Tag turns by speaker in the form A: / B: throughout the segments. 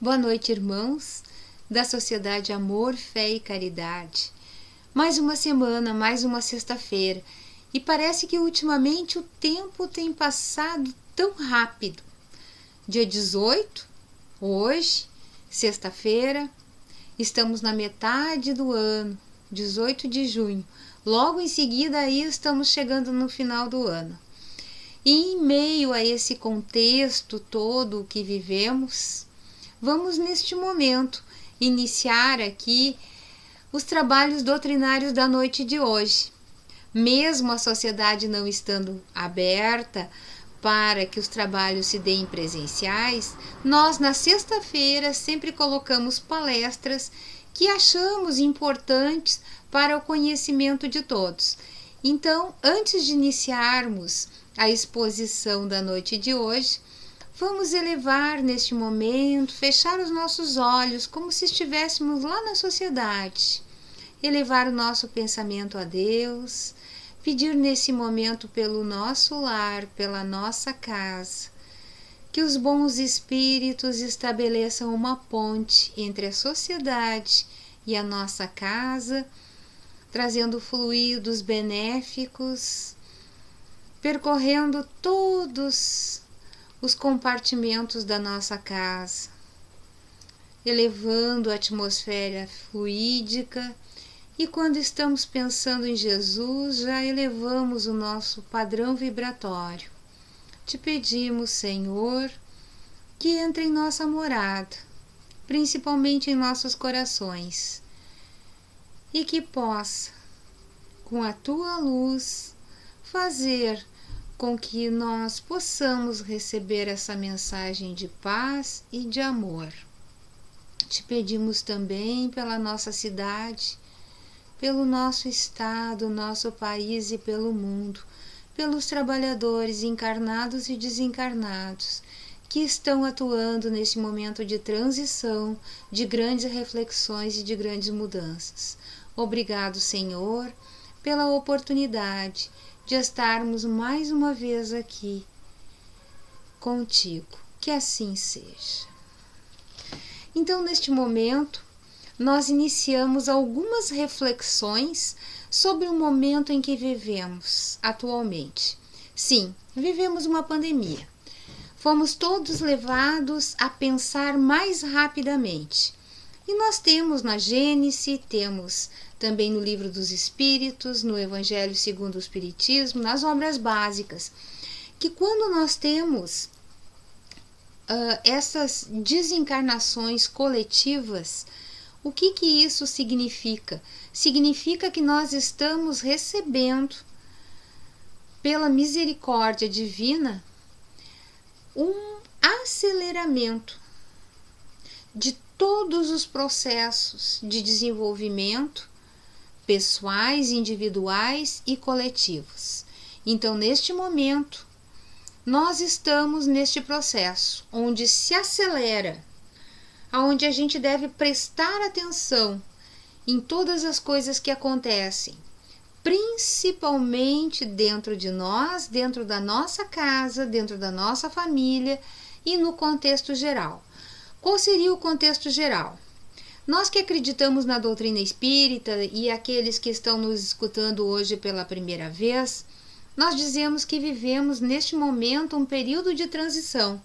A: Boa noite, irmãos da Sociedade Amor, Fé e Caridade. Mais uma semana, mais uma sexta-feira. E parece que ultimamente o tempo tem passado tão rápido. Dia 18, hoje, sexta-feira, estamos na metade do ano, 18 de junho. Logo em seguida aí estamos chegando no final do ano. E em meio a esse contexto todo que vivemos, vamos neste momento iniciar aqui os trabalhos doutrinários da noite de hoje. Mesmo a sociedade não estando aberta para que os trabalhos se deem presenciais, nós na sexta-feira sempre colocamos palestras que achamos importantes para o conhecimento de todos. Então, antes de iniciarmos a exposição da noite de hoje, vamos elevar neste momento, fechar os nossos olhos como se estivéssemos lá na sociedade, elevar o nosso pensamento a Deus, pedir nesse momento pelo nosso lar, pela nossa casa, que os bons espíritos estabeleçam uma ponte entre a sociedade e a nossa casa, trazendo fluidos benéficos, percorrendo todos os compartimentos da nossa casa, elevando a atmosfera fluídica, e quando estamos pensando em Jesus, já elevamos o nosso padrão vibratório. Te pedimos, Senhor, que entre em nossa morada, principalmente em nossos corações, e que possa, com a tua luz, fazer com que nós possamos receber essa mensagem de paz e de amor. Te pedimos também pela nossa cidade, pelo nosso estado, nosso país e pelo mundo, pelos trabalhadores encarnados e desencarnados que estão atuando nesse momento de transição, de grandes reflexões e de grandes mudanças. Obrigado, Senhor, pela oportunidade de estarmos mais uma vez aqui contigo. Que assim seja. Então, neste momento, nós iniciamos algumas reflexões sobre o momento em que vivemos atualmente. Sim, vivemos uma pandemia. Fomos todos levados a pensar mais rapidamente. E nós temos na Gênese, temos também no Livro dos Espíritos, no Evangelho segundo o Espiritismo, nas obras básicas, que quando nós temos essas desencarnações coletivas, o que isso significa? Significa que nós estamos recebendo, pela misericórdia divina, um aceleramento de todos os processos de desenvolvimento pessoais, individuais e coletivos. Então, neste momento, nós estamos neste processo onde se acelera, onde a gente deve prestar atenção em todas as coisas que acontecem, principalmente dentro de nós, dentro da nossa casa, dentro da nossa família e no contexto geral. Qual seria o contexto geral? Nós que acreditamos na doutrina espírita e aqueles que estão nos escutando hoje pela primeira vez, nós dizemos que vivemos neste momento um período de transição.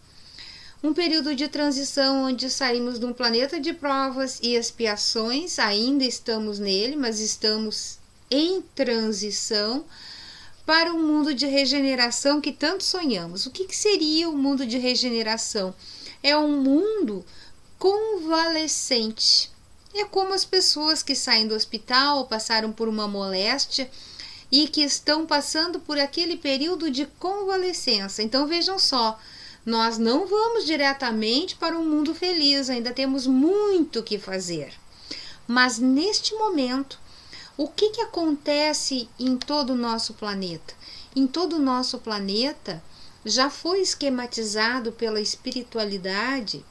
A: Um período de transição onde saímos de um planeta de provas e expiações, ainda estamos nele, mas estamos em transição para um mundo de regeneração que tanto sonhamos. O que seria o mundo de regeneração? É um mundo convalescente. É como as pessoas que saem do hospital, passaram por uma moléstia e que estão passando por aquele período de convalescença. Então vejam só, nós não vamos diretamente para um mundo feliz, ainda temos muito que fazer. Mas neste momento, o que acontece em todo o nosso planeta? Em todo o nosso planeta já foi esquematizado pela espiritualidade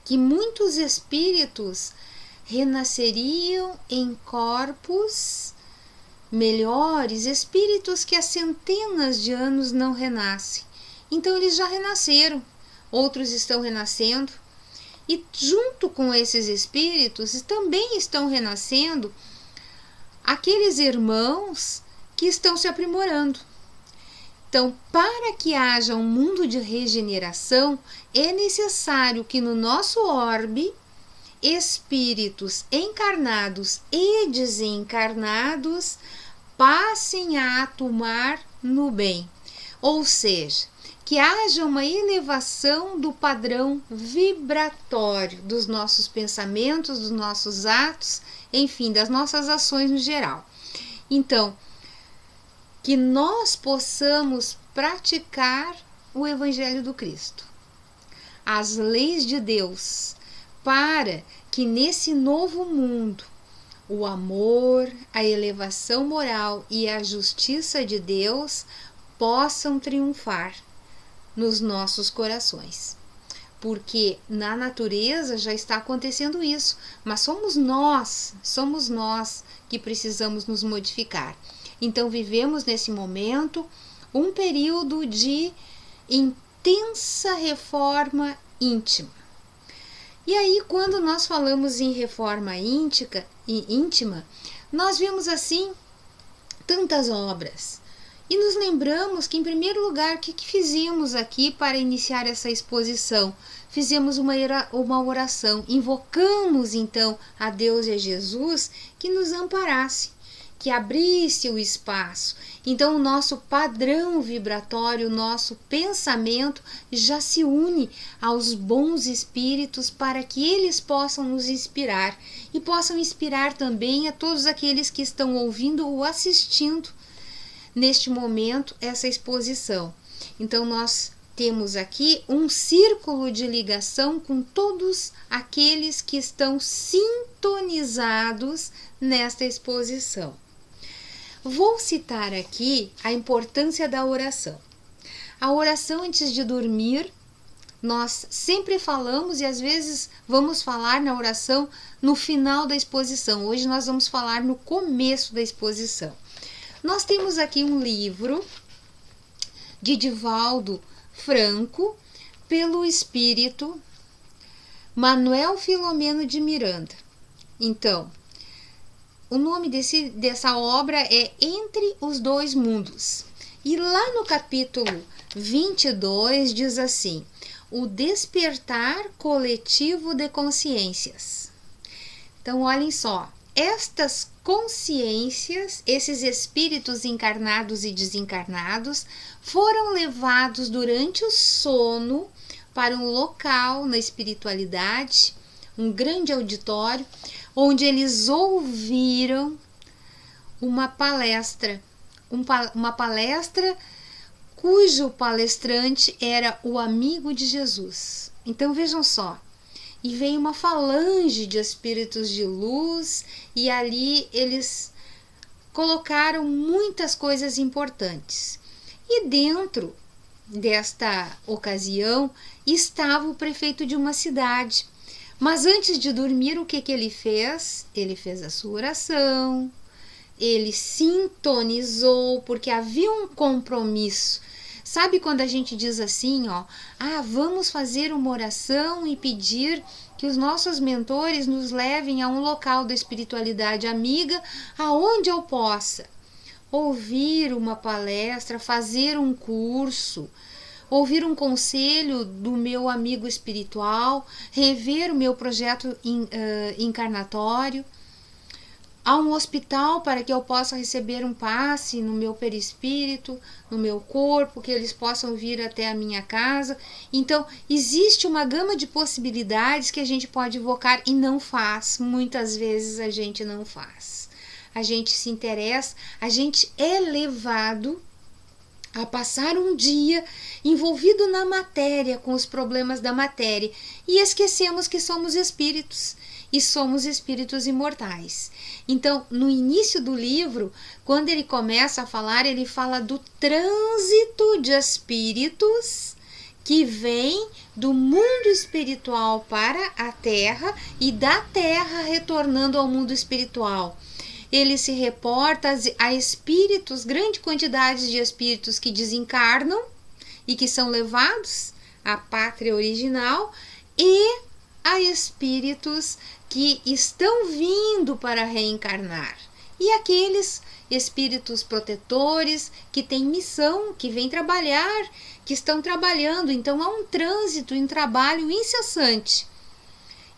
A: que muitos espíritos renasceriam em corpos melhores, espíritos que há centenas de anos não renascem. Então eles já renasceram, outros estão renascendo, E junto com esses espíritos também estão renascendo aqueles irmãos que estão se aprimorando. Então, para que haja um mundo de regeneração, é necessário que no nosso orbe, espíritos encarnados e desencarnados passem a atuar no bem. Ou seja, que haja uma elevação do padrão vibratório dos nossos pensamentos, dos nossos atos, enfim, das nossas ações no geral. Então, que nós possamos praticar o Evangelho do Cristo, as leis de Deus, para que nesse novo mundo o amor, a elevação moral e a justiça de Deus possam triunfar nos nossos corações. Porque na natureza já está acontecendo isso, mas somos nós que precisamos nos modificar. Então vivemos nesse momento um período de intensa reforma íntima. E aí, quando nós falamos em reforma íntima, nós vemos assim tantas obras. E nos lembramos que, em primeiro lugar, o que fizemos aqui para iniciar essa exposição? Fizemos uma oração, invocamos então a Deus e a Jesus que nos amparasse, que abrisse o espaço. Então o nosso padrão vibratório, o nosso pensamento já se une aos bons espíritos para que eles possam nos inspirar e possam inspirar também a todos aqueles que estão ouvindo ou assistindo neste momento essa exposição. Então nós temos aqui um círculo de ligação com todos aqueles que estão sintonizados nesta exposição. Vou citar aqui a importância da oração. A oração antes de dormir, nós sempre falamos e às vezes vamos falar na oração no final da exposição. Hoje nós vamos falar no começo da exposição. Nós temos aqui um livro de Divaldo Franco, pelo espírito Manuel Filomeno de Miranda. Então, o nome dessa obra é Entre os Dois Mundos. E lá no capítulo 22 diz assim: o despertar coletivo de consciências. Então, olhem só, estas consciências, esses espíritos encarnados e desencarnados, foram levados durante o sono para um local na espiritualidade, um grande auditório, onde eles ouviram uma palestra cujo palestrante era o amigo de Jesus. Então vejam só, e veio uma falange de espíritos de luz e ali eles colocaram muitas coisas importantes. E dentro desta ocasião estava o prefeito de uma cidade. Mas antes de dormir, o que ele fez? Ele fez a sua oração, ele sintonizou, porque havia um compromisso. Sabe quando a gente diz assim, vamos fazer uma oração e pedir que os nossos mentores nos levem a um local da espiritualidade amiga, aonde eu possa ouvir uma palestra, fazer um curso, ouvir um conselho do meu amigo espiritual, rever o meu projeto encarnatório, a um hospital para que eu possa receber um passe no meu perispírito, no meu corpo, que eles possam vir até a minha casa. Então, existe uma gama de possibilidades que a gente pode invocar e não faz. Muitas vezes a gente não faz. A gente se interessa, a gente é levado a passar um dia envolvido na matéria, com os problemas da matéria, e esquecemos que somos espíritos, e somos espíritos imortais. Então, no início do livro, quando ele começa a falar, ele fala do trânsito de espíritos que vem do mundo espiritual para a Terra e da Terra retornando ao mundo espiritual. Ele se reporta a espíritos, grande quantidade de espíritos que desencarnam e que são levados à pátria original, e a espíritos que estão vindo para reencarnar. E aqueles espíritos protetores que têm missão, que vêm trabalhar, que estão trabalhando. Então há um trânsito em trabalho incessante.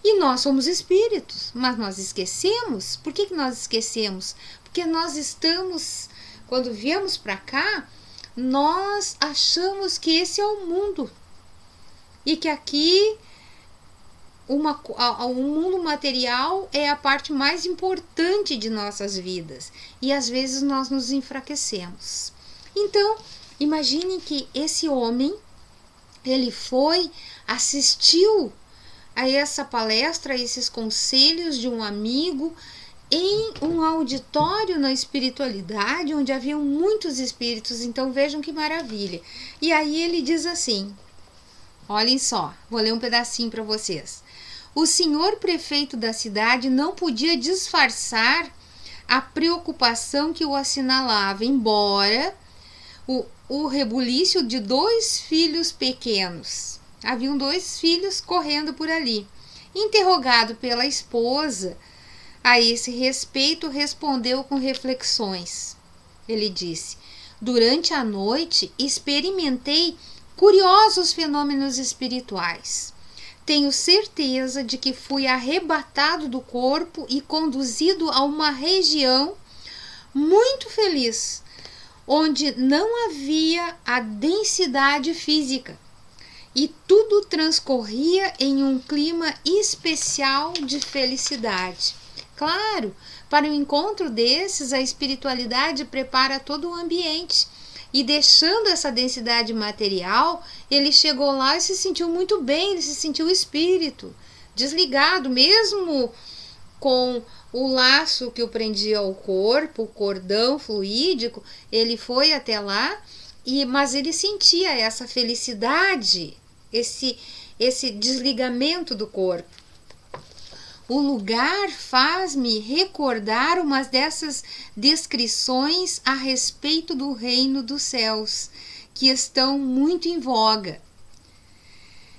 A: E nós somos espíritos, mas nós esquecemos. Por que nós esquecemos? Porque nós estamos, quando viemos para cá, nós achamos que esse é o mundo. E que aqui o mundo material é a parte mais importante de nossas vidas. E às vezes nós nos enfraquecemos. Então, imaginem que esse homem, ele assistiu a essa palestra, a esses conselhos de um amigo, em um auditório na espiritualidade, onde haviam muitos espíritos. Então vejam que maravilha. E aí ele diz assim, olhem só, vou ler um pedacinho para vocês. O senhor prefeito da cidade não podia disfarçar a preocupação que o assinalava, embora o rebuliço de 2 filhos pequenos. Haviam 2 filhos correndo por ali. Interrogado pela esposa, a esse respeito respondeu com reflexões. Ele disse: durante a noite experimentei curiosos fenômenos espirituais. Tenho certeza de que fui arrebatado do corpo e conduzido a uma região muito feliz, onde não havia a densidade física, e tudo transcorria em um clima especial de felicidade. Claro, para um encontro desses, a espiritualidade prepara todo o ambiente. E deixando essa densidade material, ele chegou lá e se sentiu muito bem, ele se sentiu espírito, desligado, mesmo com o laço que o prendia ao corpo, o cordão fluídico, ele foi até lá, mas ele sentia essa felicidade, esse desligamento do corpo. O lugar faz-me recordar umas dessas descrições a respeito do reino dos céus, que estão muito em voga.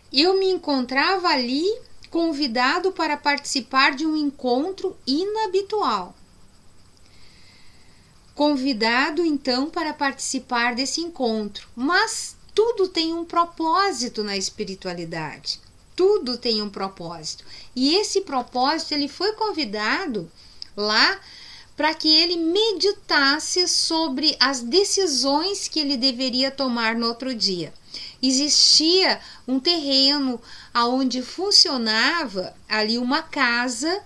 A: Eu me encontrava ali convidado para participar de um encontro inabitual. Convidado, então, para participar desse encontro. Mas tudo tem um propósito na espiritualidade. Tudo tem um propósito. E esse propósito, ele foi convidado lá para que ele meditasse sobre as decisões que ele deveria tomar no outro dia. Existia um terreno onde funcionava ali uma casa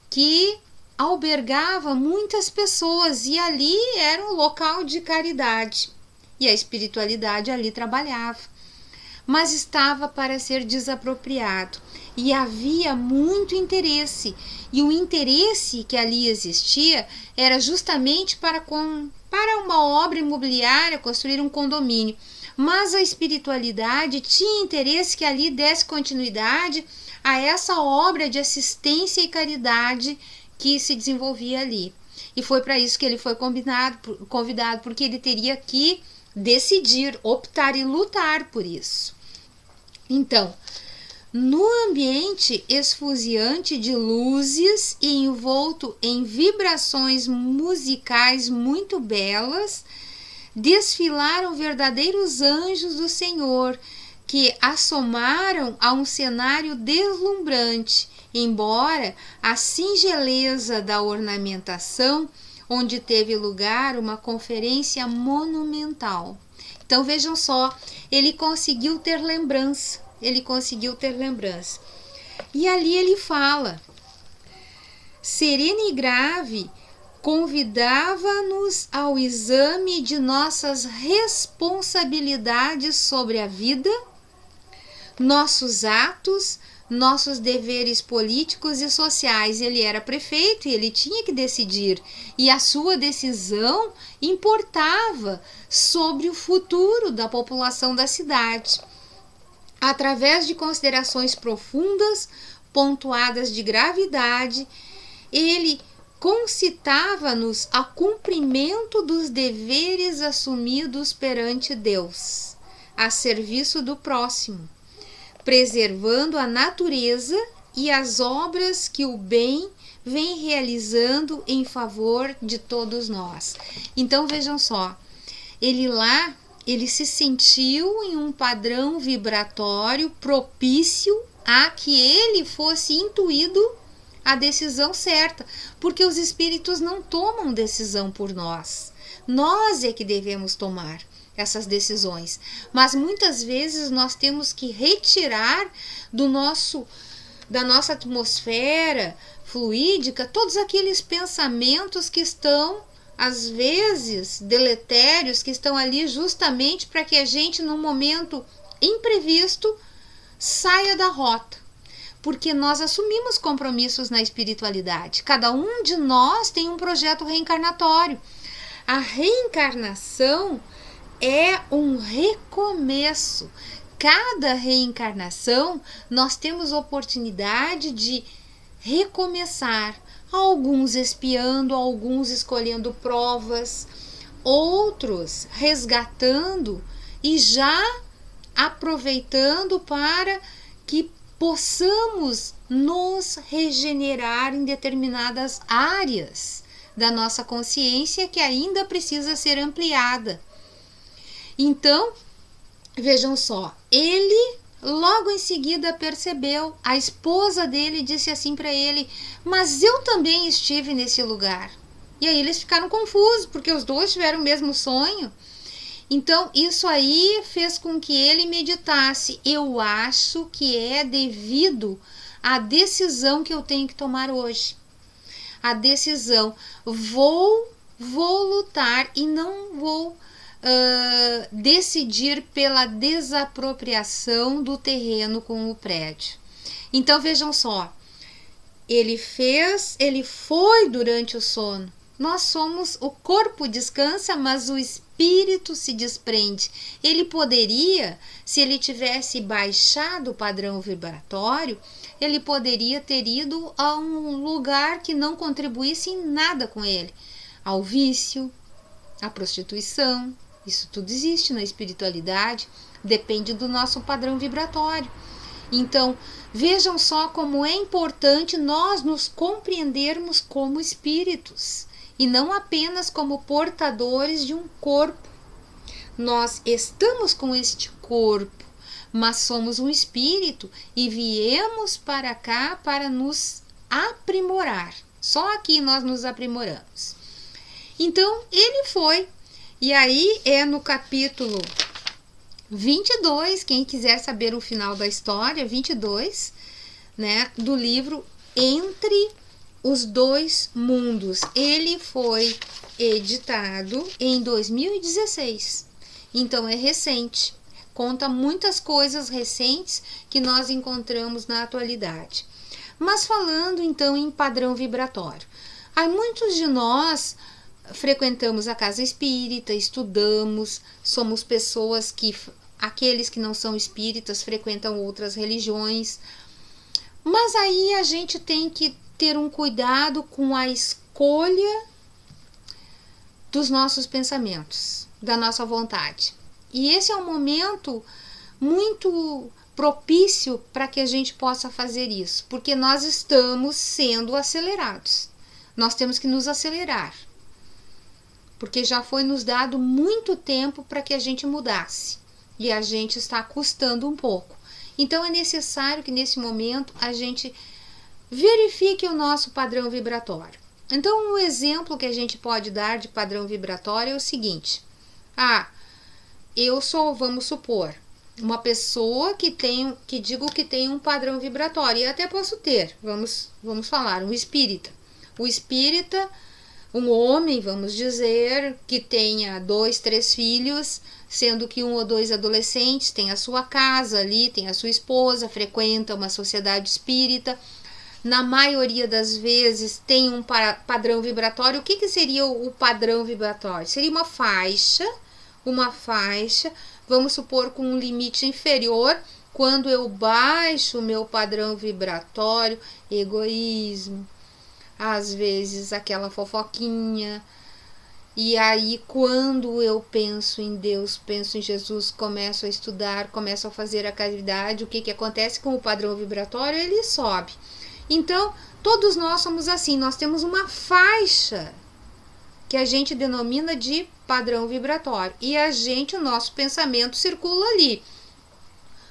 A: que albergava muitas pessoas, e ali era um local de caridade. E a espiritualidade ali trabalhava. Mas estava para ser desapropriado, e havia muito interesse, e o interesse que ali existia era justamente para uma obra imobiliária, construir um condomínio, mas a espiritualidade tinha interesse que ali desse continuidade a essa obra de assistência e caridade que se desenvolvia ali, e foi para isso que ele foi convidado, porque ele teria que decidir, optar e lutar por isso. Então, no ambiente esfuziante de luzes e envolto em vibrações musicais muito belas, desfilaram verdadeiros anjos do Senhor, que assomaram a um cenário deslumbrante, embora a singeleza da ornamentação, onde teve lugar uma conferência monumental. Então vejam só, ele conseguiu ter lembrança, E ali ele fala, serena e grave, convidava-nos ao exame de nossas responsabilidades sobre a vida, nossos atos, nossos deveres políticos e sociais. Ele era prefeito e ele tinha que decidir, e a sua decisão importava sobre o futuro da população da cidade. Através de considerações profundas, pontuadas de gravidade, ele concitava-nos a cumprimento dos deveres assumidos perante Deus, a serviço do próximo. preservando a natureza e as obras que o bem vem realizando em favor de todos nós. Então vejam só, ele se sentiu em um padrão vibratório propício a que ele fosse intuído a decisão certa, porque os espíritos não tomam decisão por nós. Nós é que devemos tomar essas decisões, mas muitas vezes nós temos que retirar da nossa atmosfera fluídica todos aqueles pensamentos que estão, às vezes, deletérios, que estão ali justamente para que a gente, num momento imprevisto, saia da rota. Porque nós assumimos compromissos na espiritualidade. Cada um de nós tem um projeto reencarnatório. A reencarnação é um recomeço. Cada reencarnação nós temos oportunidade de recomeçar. Alguns espiando, alguns escolhendo provas, outros resgatando e já aproveitando para que possamos nos regenerar em determinadas áreas da nossa consciência que ainda precisa ser ampliada. Então, vejam só, ele logo em seguida percebeu, a esposa dele disse assim para ele: mas eu também estive nesse lugar. E aí eles ficaram confusos, porque os dois tiveram o mesmo sonho. Então, isso aí fez com que ele meditasse. Eu acho que é devido à decisão que eu tenho que tomar hoje. A decisão, vou lutar e não vou decidir pela desapropriação do terreno com o prédio. Então, vejam só, ele foi durante o sono. Nós somos, o corpo descansa, mas o espírito se desprende. Ele poderia, se ele tivesse baixado o padrão vibratório, ele poderia ter ido a um lugar que não contribuísse em nada com ele. Ao vício, à prostituição, isso tudo existe na espiritualidade, depende do nosso padrão vibratório. Então, vejam só como é importante nós nos compreendermos como espíritos e não apenas como portadores de um corpo. Nós estamos com este corpo, mas somos um espírito e viemos para cá para nos aprimorar. Só aqui nós nos aprimoramos. Então, ele foi. E aí é no capítulo 22, quem quiser saber o final da história, 22, né, do livro Entre os Dois Mundos. Ele foi editado em 2016, então é recente. Conta muitas coisas recentes que nós encontramos na atualidade. Mas falando então em padrão vibratório, há muitos de nós frequentamos a casa espírita, estudamos, somos pessoas que, aqueles que não são espíritas, frequentam outras religiões, mas aí a gente tem que ter um cuidado com a escolha dos nossos pensamentos, da nossa vontade. E esse é um momento muito propício para que a gente possa fazer isso, porque nós estamos sendo acelerados. Nós temos que nos acelerar, porque já foi nos dado muito tempo para que a gente mudasse e a gente está custando um pouco. Então é necessário que nesse momento a gente verifique o nosso padrão vibratório. Então um exemplo que a gente pode dar de padrão vibratório é o seguinte: eu sou, vamos supor, uma pessoa que digo que tem um padrão vibratório, e até posso ter, vamos falar, um espírita. O espírita, um homem, vamos dizer, que tenha 2, 3 filhos, sendo que 1 ou 2 adolescentes, tem a sua casa ali, tem a sua esposa, frequenta uma sociedade espírita. Na maioria das vezes tem um padrão vibratório. O que seria o padrão vibratório? Seria uma faixa, vamos supor, com um limite inferior. Quando eu baixo o meu padrão vibratório, egoísmo, às vezes aquela fofoquinha, E aí, quando eu penso em Deus, penso em Jesus, começo a estudar, começo a fazer a caridade, o que acontece com o padrão vibratório? Ele sobe. Então, todos nós somos assim, nós temos uma faixa que a gente denomina de padrão vibratório. E o nosso pensamento circula ali.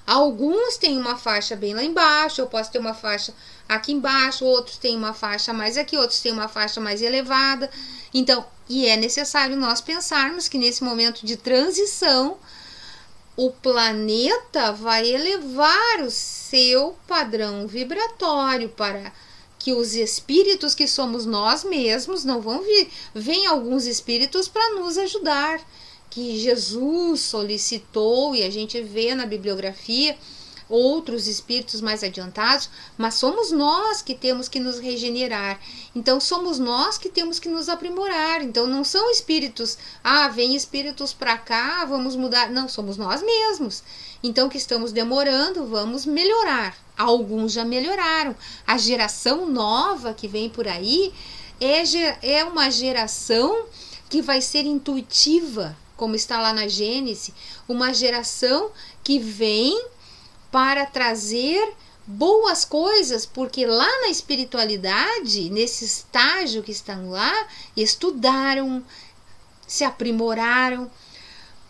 A: Alguns têm uma faixa bem lá embaixo, eu posso ter uma faixa aqui embaixo, outros têm uma faixa mais aqui, outros têm uma faixa mais elevada. Então, e é necessário nós pensarmos que nesse momento de transição, o planeta vai elevar o seu padrão vibratório para que os espíritos que somos nós mesmos não vão vir. Vêm alguns espíritos para nos ajudar, que Jesus solicitou, e a gente vê na bibliografia outros espíritos mais adiantados, mas somos nós que temos que nos regenerar. Então somos nós que temos que nos aprimorar. Então não são espíritos, vem espíritos para cá, vamos mudar. Não, somos nós mesmos. Então que estamos demorando, vamos melhorar. Alguns já melhoraram. A geração nova que vem por aí é uma geração que vai ser intuitiva, como está lá na Gênesis, uma geração que vem para trazer boas coisas, porque lá na espiritualidade, nesse estágio que estão lá, estudaram, se aprimoraram,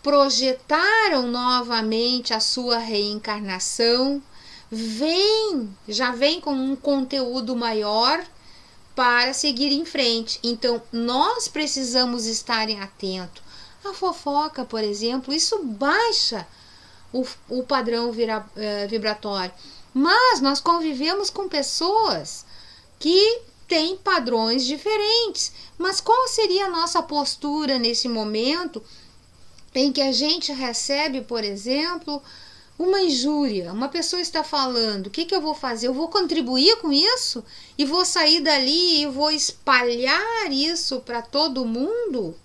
A: projetaram novamente a sua reencarnação, já vem com um conteúdo maior para seguir em frente. Então, nós precisamos estar atentos. A fofoca, por exemplo, isso baixa o padrão vibratório. Mas nós convivemos com pessoas que têm padrões diferentes. Mas qual seria a nossa postura nesse momento em que a gente recebe, por exemplo, uma injúria? Uma pessoa está falando, o que eu vou fazer? Eu vou contribuir com isso? E vou sair dali e vou espalhar isso para todo mundo?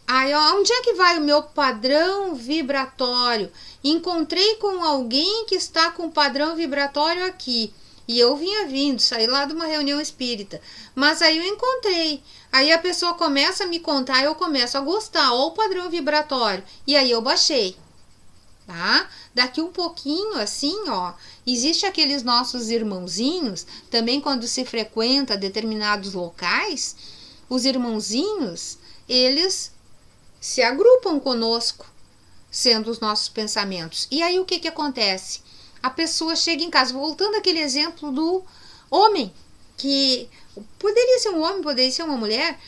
A: Aí, onde é que vai o meu padrão vibratório? Encontrei com alguém que está com padrão vibratório aqui. E eu saí lá de uma reunião espírita. Mas aí eu encontrei. Aí a pessoa começa a me contar, eu começo a gostar. Ó, o padrão vibratório. E aí eu baixei. Tá? Daqui um pouquinho, assim, existe aqueles nossos irmãozinhos, também quando se frequenta determinados locais, os irmãozinhos, eles se agrupam conosco, sendo os nossos pensamentos. E aí o que acontece? A pessoa chega em casa, voltando àquele exemplo do homem, que poderia ser um homem, poderia ser uma mulher,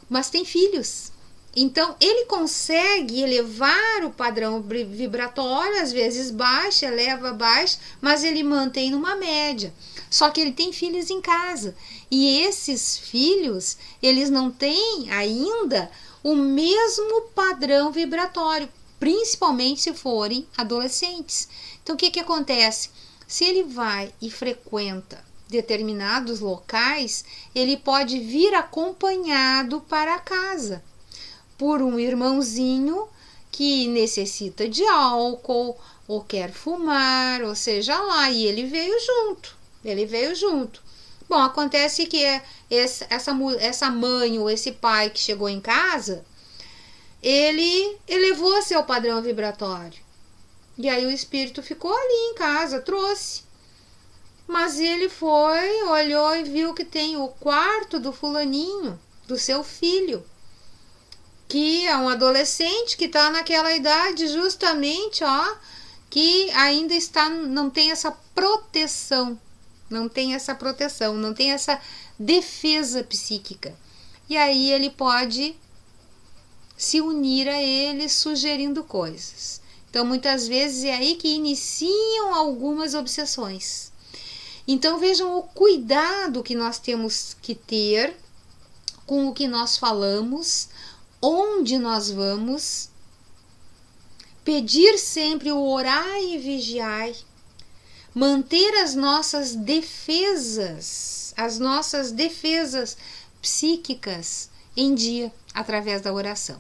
A: mas tem filhos. Então ele consegue elevar o padrão vibratório, às vezes baixa, eleva, baixa, mas ele mantém numa média. Só que ele tem filhos em casa. E esses filhos, eles não têm ainda o mesmo padrão vibratório, principalmente se forem adolescentes. Então, o que acontece? Se ele vai e frequenta determinados locais, ele pode vir acompanhado para casa por um irmãozinho que necessita de álcool, ou quer fumar, ou seja lá, e ele veio junto. Bom, acontece que essa mãe ou esse pai que chegou em casa, ele elevou seu padrão vibratório. E aí o espírito ficou ali em casa, trouxe. Mas ele foi, olhou e viu que tem o quarto do fulaninho, do seu filho, que é um adolescente que está naquela idade justamente, que ainda não tem essa proteção. Não tem essa defesa psíquica. E aí ele pode se unir a ele sugerindo coisas. Então, muitas vezes é aí que iniciam algumas obsessões. Então, vejam o cuidado que nós temos que ter com o que nós falamos, onde nós vamos, pedir sempre o orai e vigiai, manter as nossas defesas psíquicas em dia, através da oração,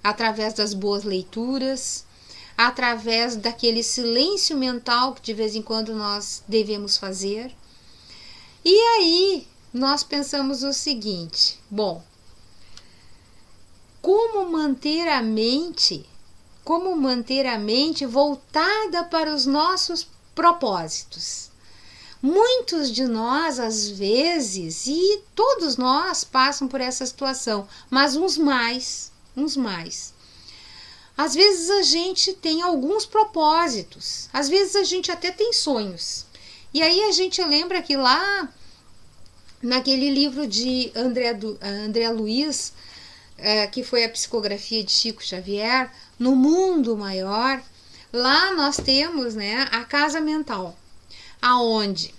A: através das boas leituras, através daquele silêncio mental que de vez em quando nós devemos fazer. E aí, nós pensamos o seguinte: bom, como manter a mente voltada para os nossos propósitos? Muitos de nós, às vezes, e todos nós passam por essa situação, mas uns mais. Às vezes a gente tem alguns propósitos, às vezes a gente até tem sonhos. E aí a gente lembra que lá naquele livro de André Luiz, que foi a psicografia de Chico Xavier, No Mundo Maior, lá nós temos, né, a casa mental, aonde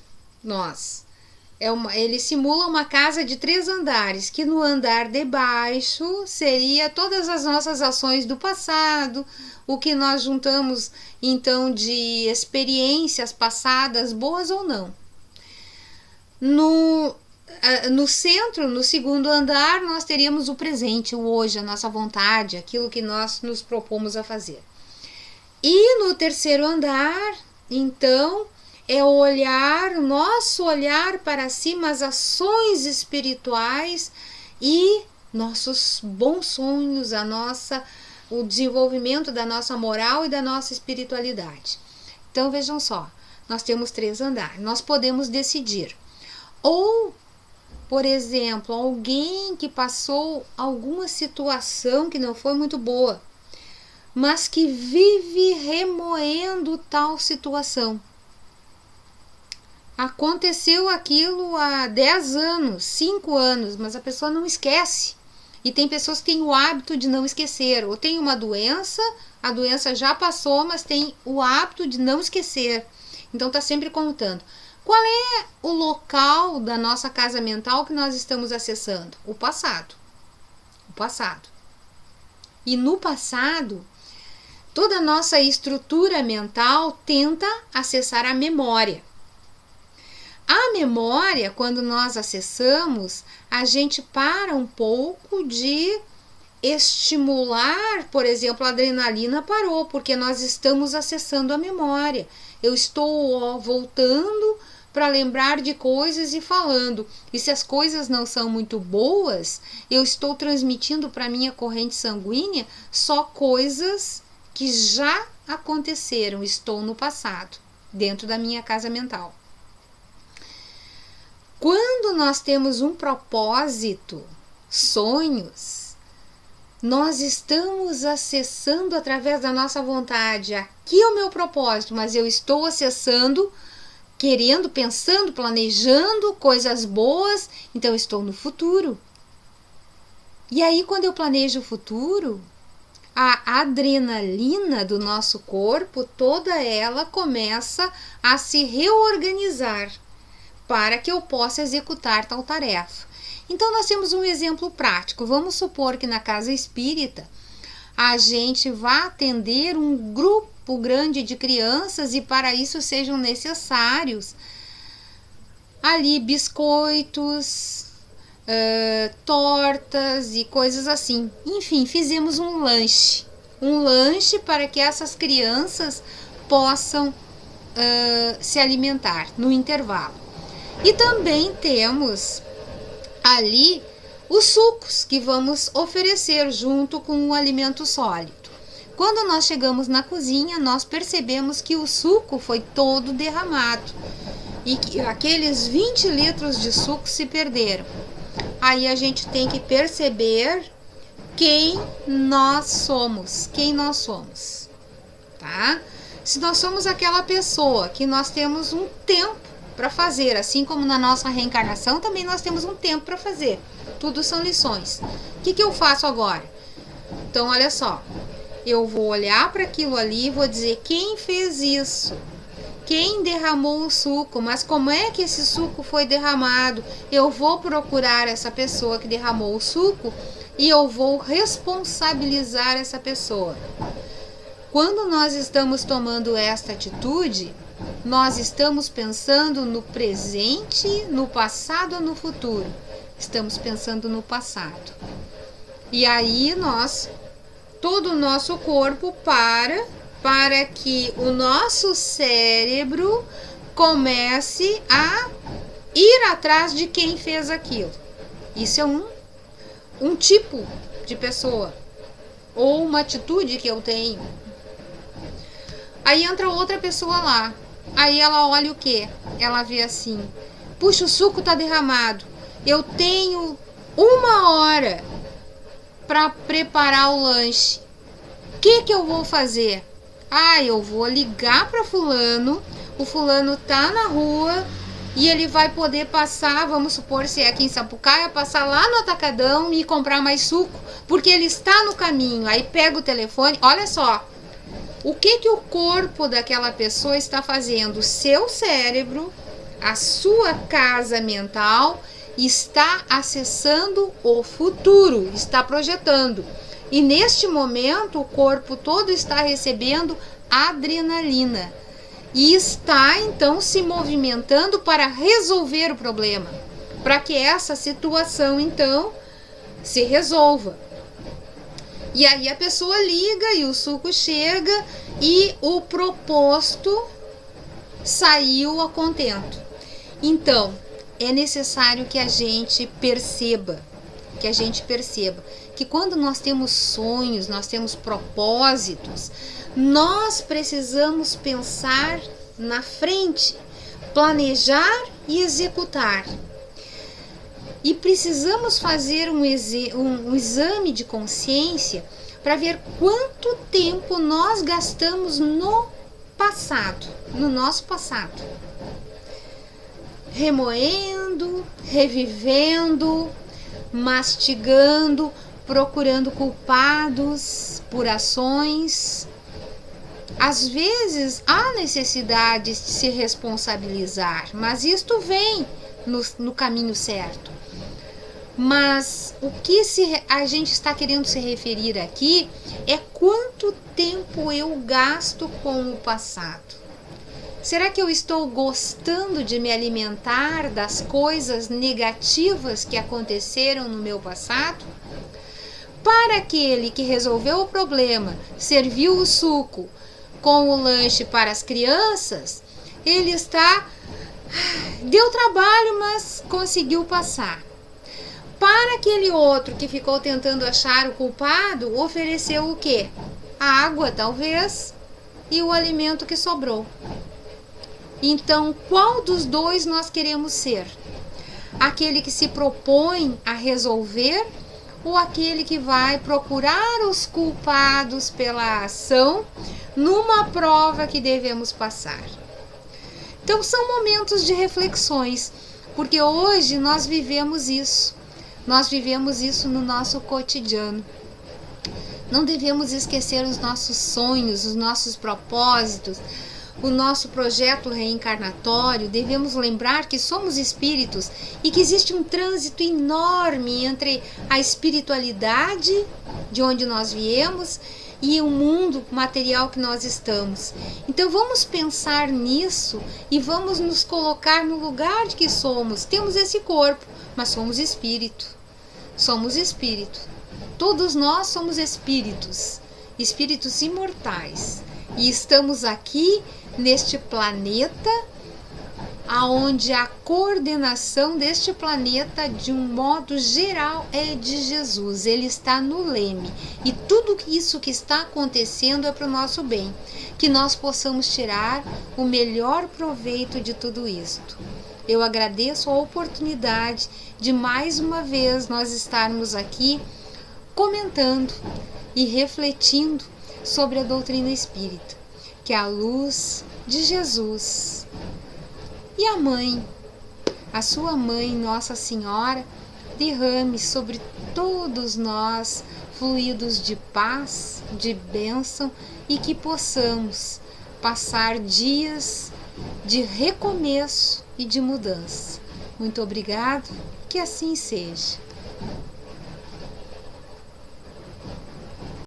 A: ele simula uma casa de 3 andares, que no andar de baixo seria todas as nossas ações do passado, o que nós juntamos então de experiências passadas, boas ou não. No centro, no segundo andar, nós teríamos o presente, o hoje, a nossa vontade, aquilo que nós nos propomos a fazer. E no terceiro andar, então, é o nosso olhar para cima, as ações espirituais e nossos bons sonhos, o desenvolvimento da nossa moral e da nossa espiritualidade. Então vejam só, nós temos 3 andares, nós podemos decidir. Ou, por exemplo, alguém que passou alguma situação que não foi muito boa, mas que vive remoendo tal situação. Aconteceu aquilo há 10 anos, 5 anos, mas a pessoa não esquece. E tem pessoas que têm o hábito de não esquecer. Ou tem uma doença, a doença já passou, mas tem o hábito de não esquecer. Então está sempre contando. Qual é o local da nossa casa mental que nós estamos acessando? O passado. E no passado, toda a nossa estrutura mental tenta acessar a memória. A memória, quando nós acessamos, a gente para um pouco de estimular, por exemplo, a adrenalina parou, porque nós estamos acessando a memória. Eu estou voltando para lembrar de coisas e falando. E se as coisas não são muito boas, eu estou transmitindo para a minha corrente sanguínea só coisas que já aconteceram, estou no passado, dentro da minha casa mental. Quando nós temos um propósito, sonhos, nós estamos acessando através da nossa vontade. Aqui é o meu propósito, mas eu estou acessando, querendo, pensando, planejando coisas boas, então eu estou no futuro. E aí, quando eu planejo o futuro, a adrenalina do nosso corpo, toda ela começa a se reorganizar para que eu possa executar tal tarefa. Então nós temos um exemplo prático. Vamos supor que na casa espírita a gente vá atender um grupo grande de crianças e para isso sejam necessários ali biscoitos, tortas e coisas assim. Enfim, fizemos um lanche para que essas crianças possam se alimentar no intervalo. E também temos ali os sucos que vamos oferecer junto com o alimento sólido. Quando nós chegamos na cozinha, nós percebemos que o suco foi todo derramado e que aqueles 20 litros de suco se perderam. Aí a gente tem que perceber quem nós somos, tá? Se nós somos aquela pessoa que nós temos um tempo para fazer, assim como na nossa reencarnação, também nós temos um tempo para fazer. Tudo são lições. O que eu faço agora? Então, olha só. Eu vou olhar para aquilo ali e vou dizer quem fez isso. Quem derramou o suco, mas como é que esse suco foi derramado? Eu vou procurar essa pessoa que derramou o suco e eu vou responsabilizar essa pessoa. Quando nós estamos tomando esta atitude, nós estamos pensando no presente, no passado ou no futuro? Estamos pensando no passado. E aí todo o nosso corpo para que o nosso cérebro comece a ir atrás de quem fez aquilo. Isso é um tipo de pessoa, ou uma atitude que eu tenho. Aí entra outra pessoa lá, aí ela olha o quê? Ela vê assim, puxa, o suco tá derramado, eu tenho 1 hora para preparar o lanche, o que eu vou fazer? Eu vou ligar para fulano, o fulano tá na rua e ele vai poder passar, vamos supor, se é aqui em Sapucaia, passar lá no Atacadão e comprar mais suco, porque ele está no caminho. Aí pega o telefone, olha só, o que o corpo daquela pessoa está fazendo? O seu cérebro, a sua casa mental, está acessando o futuro, está projetando. E neste momento o corpo todo está recebendo adrenalina e está então se movimentando para resolver o problema, para que essa situação então se resolva. E aí a pessoa liga e o suco chega e o proposto saiu a contento. Então, é necessário que a gente perceba que quando nós temos sonhos, nós temos propósitos, nós precisamos pensar na frente, planejar e executar. E precisamos fazer um exame de consciência para ver quanto tempo nós gastamos no passado, no nosso passado. Remoendo, revivendo, mastigando, procurando culpados por ações. Às vezes há necessidade de se responsabilizar, mas isto vem no caminho certo. Mas o que a gente está querendo se referir aqui é quanto tempo eu gasto com o passado. Será que eu estou gostando de me alimentar das coisas negativas que aconteceram no meu passado? Para aquele que resolveu o problema, serviu o suco com o lanche para as crianças, ele deu trabalho, mas conseguiu passar. Para aquele outro que ficou tentando achar o culpado, ofereceu o quê? A água, talvez, e o alimento que sobrou. Então, qual dos dois nós queremos ser? Aquele que se propõe a resolver ou aquele que vai procurar os culpados pela ação numa prova que devemos passar? Então, são momentos de reflexões, porque hoje nós vivemos isso. Nós vivemos isso no nosso cotidiano. Não devemos esquecer os nossos sonhos, os nossos propósitos, o nosso projeto reencarnatório. Devemos lembrar que somos espíritos e que existe um trânsito enorme entre a espiritualidade de onde nós viemos e o mundo material que nós estamos. Então vamos pensar nisso e vamos nos colocar no lugar de que somos. Temos esse corpo, mas somos espírito. Somos espírito. Todos nós somos espíritos, espíritos imortais. E estamos aqui neste planeta, aonde a coordenação deste planeta, de um modo geral, é de Jesus. Ele está no leme. E tudo isso que está acontecendo é para o nosso bem. Que nós possamos tirar o melhor proveito de tudo isto. Eu agradeço a oportunidade de mais uma vez nós estarmos aqui comentando e refletindo sobre a doutrina espírita. Que a luz de Jesus e a mãe, a sua mãe, Nossa Senhora, derrame sobre todos nós fluidos de paz, de bênção e que possamos passar dias de recomeço e de mudança. Muito obrigado, que assim seja.